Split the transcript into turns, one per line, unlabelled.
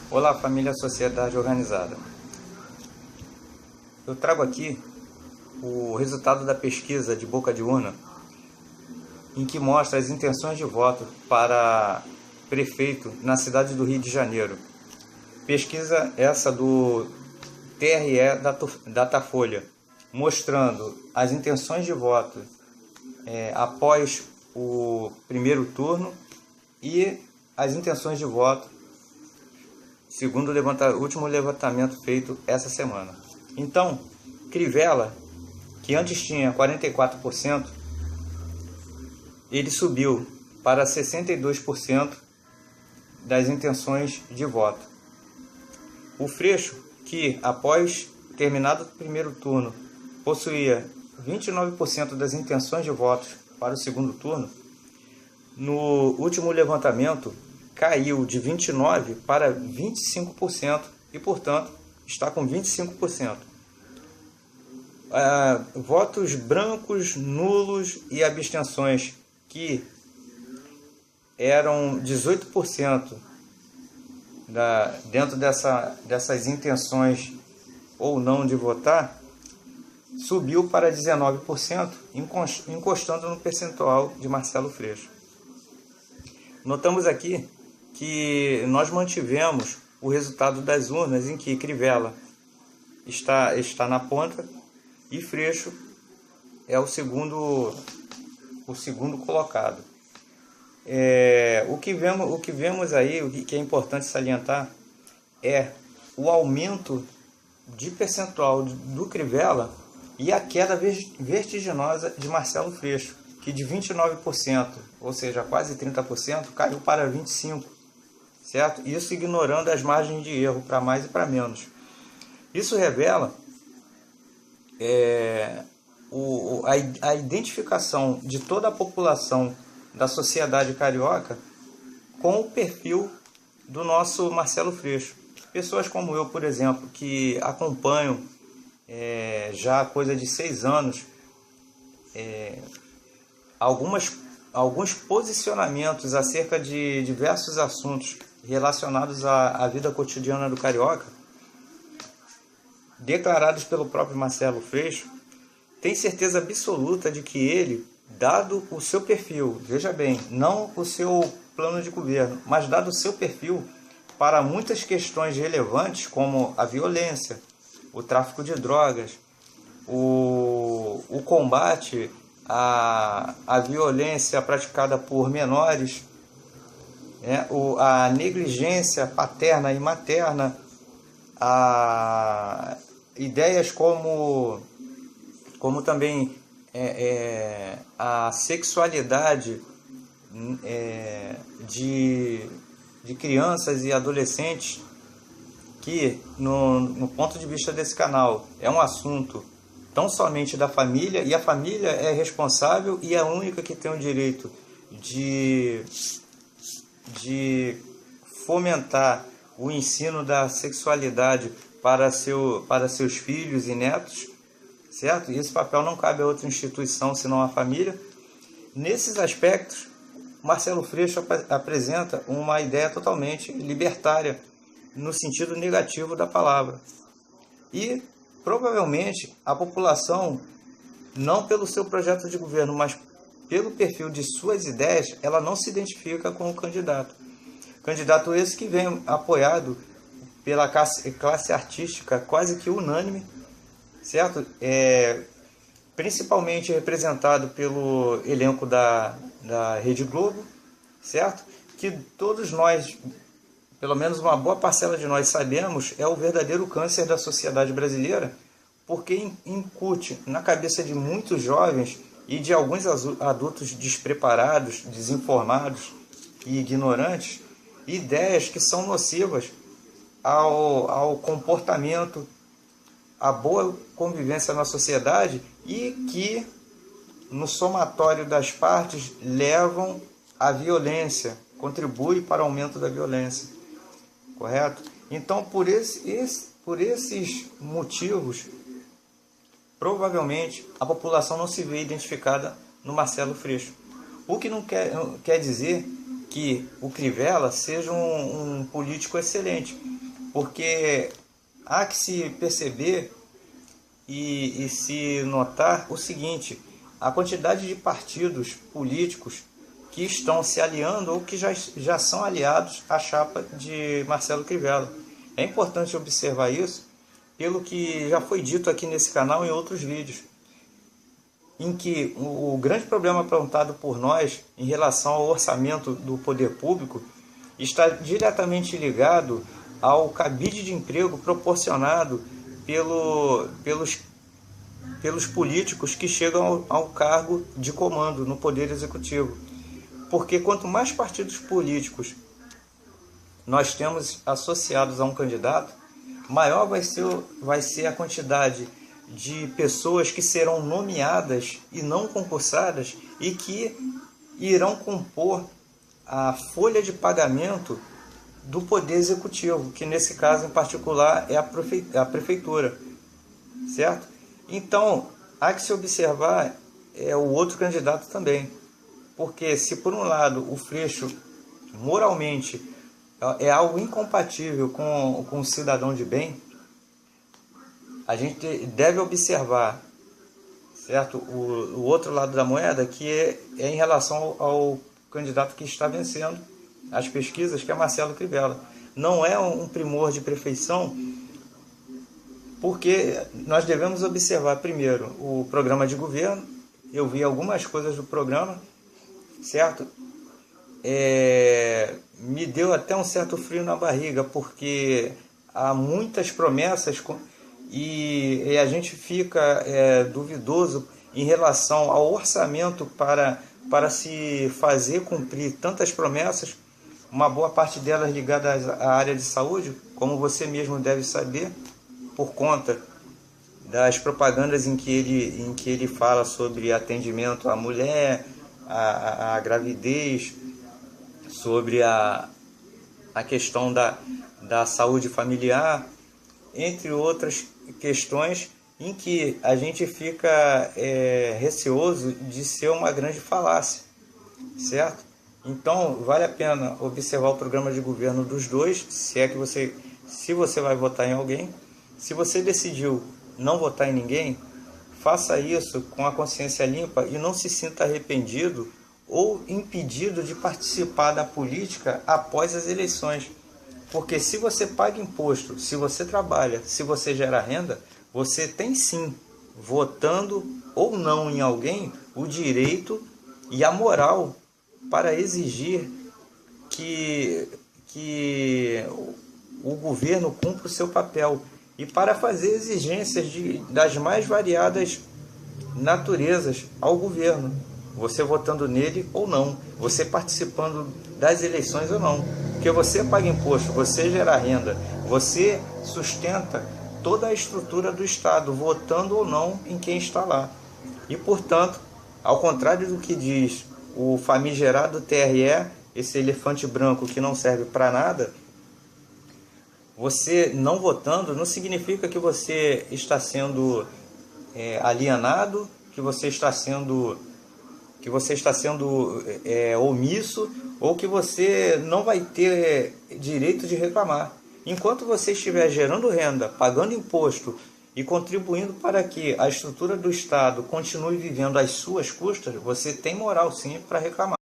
Olá, família Sociedade Organizada. Eu trago aqui o resultado da pesquisa de boca de urna, em que mostra as intenções de voto para prefeito na cidade do Rio de Janeiro. Pesquisa essa do TRE Datafolha, mostrando as intenções de voto após o primeiro turno e as intenções de voto segundo o último levantamento feito essa semana. Então, Crivella, que antes tinha 44%, ele subiu para 62% das intenções de voto. O Freixo, que após terminado o primeiro turno possuía 29% das intenções de votos para o segundo turno, no último levantamento caiu de 29% para 25% e, portanto, está com 25%. Votos brancos, nulos e abstenções, que eram 18% dentro dessas intenções ou não de votar, subiu para 19%, encostando no percentual de Marcelo Freixo. Notamos aqui que nós mantivemos o resultado das urnas, em que Crivella está na ponta e Freixo é o segundo colocado. O que vemos aí, o que é importante salientar, é o aumento de percentual do Crivella e a queda vertiginosa de Marcelo Freixo, que de 29%, ou seja, quase 30%, caiu para 25%, certo? Isso ignorando as margens de erro para mais e para menos. Isso revela a identificação de toda a população da sociedade carioca com o perfil do nosso Marcelo Freixo. Pessoas como eu, por exemplo, que acompanham já há coisa de 6 anos alguns posicionamentos acerca de diversos assuntos relacionados à vida cotidiana do carioca, declarados pelo próprio Marcelo Freixo, tem certeza absoluta de que ele, dado o seu perfil, veja bem, não o seu plano de governo, mas dado o seu perfil para muitas questões relevantes como a violência, o tráfico de drogas, o combate à violência praticada por menores, a negligência paterna e materna, ideias como também a sexualidade de crianças e adolescentes, que no ponto de vista desse canal é um assunto tão somente da família, e a família é responsável e é a única que tem o direito de fomentar o ensino da sexualidade para seus filhos e netos, certo? E esse papel não cabe a outra instituição senão a família. Nesses aspectos, Marcelo Freixo apresenta uma ideia totalmente libertária, no sentido negativo da palavra. E provavelmente a população, não pelo seu projeto de governo, mas pelo perfil de suas ideias, ela não se identifica com o candidato. Candidato esse que vem apoiado pela classe artística quase que unânime, certo? Principalmente representado pelo elenco da Rede Globo, certo? Que todos nós, pelo menos uma boa parcela de nós, sabemos é o verdadeiro câncer da sociedade brasileira, porque incute na cabeça de muitos jovens e de alguns adultos despreparados, desinformados e ignorantes, ideias que são nocivas ao comportamento, à boa convivência na sociedade, e que, no somatório das partes, levam à violência, contribuem para o aumento da violência. Correto? Então, por esses motivos, provavelmente a população não se vê identificada no Marcelo Freixo. O que não quer dizer que o Crivella seja um político excelente. porque há que se perceber e se notar o seguinte: a quantidade de partidos políticos que estão se aliando ou que já são aliados à chapa de Marcelo Crivella. É importante observar isso, pelo que já foi dito aqui nesse canal e em outros vídeos, em que o grande problema apontado por nós em relação ao orçamento do poder público está diretamente ligado ao cabide de emprego proporcionado pelos políticos que chegam ao cargo de comando no Poder Executivo. Porque quanto mais partidos políticos nós temos associados a um candidato, maior vai ser a quantidade de pessoas que serão nomeadas e não concursadas e que irão compor a folha de pagamento do Poder Executivo, que nesse caso em particular é a Prefeitura, certo? Então, há que se observar o outro candidato também, porque se por um lado o Freixo moralmente é algo incompatível com o cidadão de bem, a gente deve observar, certo? O outro lado da moeda, que é em relação ao candidato que está vencendo as pesquisas, que é Marcelo Crivella. Não é um primor de perfeição, porque nós devemos observar primeiro o programa de governo. Eu vi algumas coisas do programa, certo? Me deu até um certo frio na barriga, porque há muitas promessas e a gente fica duvidoso em relação ao orçamento para se fazer cumprir tantas promessas, uma boa parte delas ligadas à área de saúde, como você mesmo deve saber, por conta das propagandas em que ele fala sobre atendimento à mulher, a gravidez, sobre a questão da saúde familiar, entre outras questões em que a gente fica receoso de ser uma grande falácia, certo? Então, vale a pena observar o programa de governo dos dois, se você vai votar em alguém. Se você decidiu não votar em ninguém, faça isso com a consciência limpa e não se sinta arrependido ou impedido de participar da política após as eleições. Porque se você paga imposto, se você trabalha, se você gera renda, você tem sim, votando ou não em alguém, o direito e a moral para exigir que o governo cumpra o seu papel e para fazer exigências das mais variadas naturezas ao governo, você votando nele ou não, você participando das eleições ou não, porque você paga imposto, você gera renda, você sustenta toda a estrutura do Estado, votando ou não em quem está lá. E, portanto, ao contrário do que diz o famigerado TRE, esse elefante branco que não serve para nada, você não votando não significa que você está sendo alienado, que você está sendo omisso, ou que você não vai ter direito de reclamar. Enquanto você estiver gerando renda, pagando imposto e contribuindo para que a estrutura do Estado continue vivendo às suas custas, você tem moral sim para reclamar.